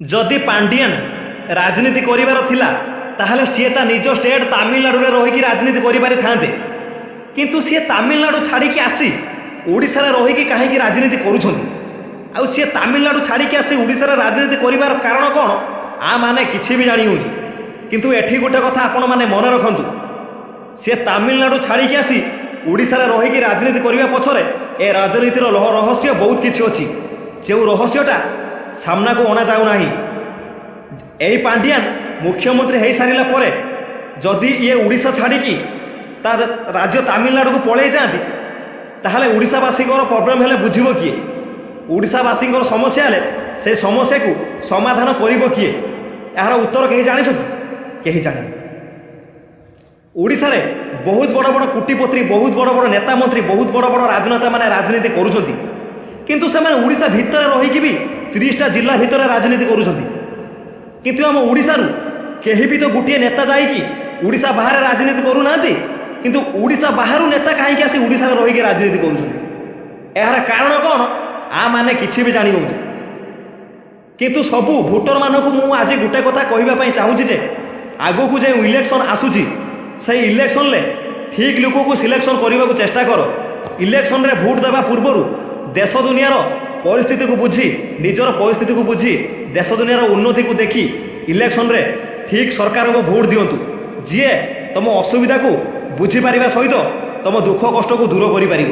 जदि पांडियान राजनीति करिवार थिला ताहले सी ता निज स्टेट तामिलनाडु रे रही राजनीति करि थांते किंतु सी तामिलनाडु छाड़ी आसी ओडिशा रे रही कहीं राजनीति करुछंती आउ सी तामिलनाडु छाड़ी आसी ओडिशा रे राजनीति करिवार कारण कौन आ माने किछि भी जानी होनी किंतु एठी गोटे कथा आपण माने मन रखंतु सी तामिलनाडु छाड़ी आसी ओडिशा रे रही राजनीति करने पछरे ए राजनीतिर रहस्य बहुत किछि अछि जो रहस्यटा सामना को अना जाऊ नाही। एही पांडियान मुख्यमंत्री हो सारा पर जदि ये ओडिशा छाड़ी तार राज्य तामिलनाडु को पलि जाती ताहले ओडिशावासी प्रॉब्लम हेले बुझिबो किए ओडिशावासी समस्या हेले से समस्या को समाधान करिबो किए यार उत्तर कहीं जानी कहीं जाने ओडिशा रे बहुत बड़ बड़ कोटिपति बहुत बड़ बड़ नेता मंत्री बहुत बड़ बड़ राजनेता माने राजनीति करुछंती किंतु से माने ओडिशा भितर रही भी 30टा जिला भितर राजनीति करुछंती किंतु हम ओडिशा रु केही भी तो गोटे नेता जाइकी ओडिशा बाहर राजनीति करू नांती किंतु ओडिशा बाहर नेता कहीं आसी ओडिशा रही राजनीति करुछंती यार कारण कौन आ माने किछि भी जानी होनी किंतु सबू भोटर मानक मु आज गोटे कथा कहवाई चाहूँगी जे आगो को जो इलेक्शन आसूची से इलेक्शन ले ठीक लोक को सिलेक्शन करने को चेष्टा कर इलेक्शन रे भोट देवा पूर्वर देश दुनियार परिस्थिति को बुझी निजर परिस्थिति को बुझी देश दुनियार उन्नति को देखी इलेक्शन रे ठीक सरकार को भोट दिंतु जी तुम असुविधा को बुझीपार सहित तुम दुख कष्ट को दूर कर।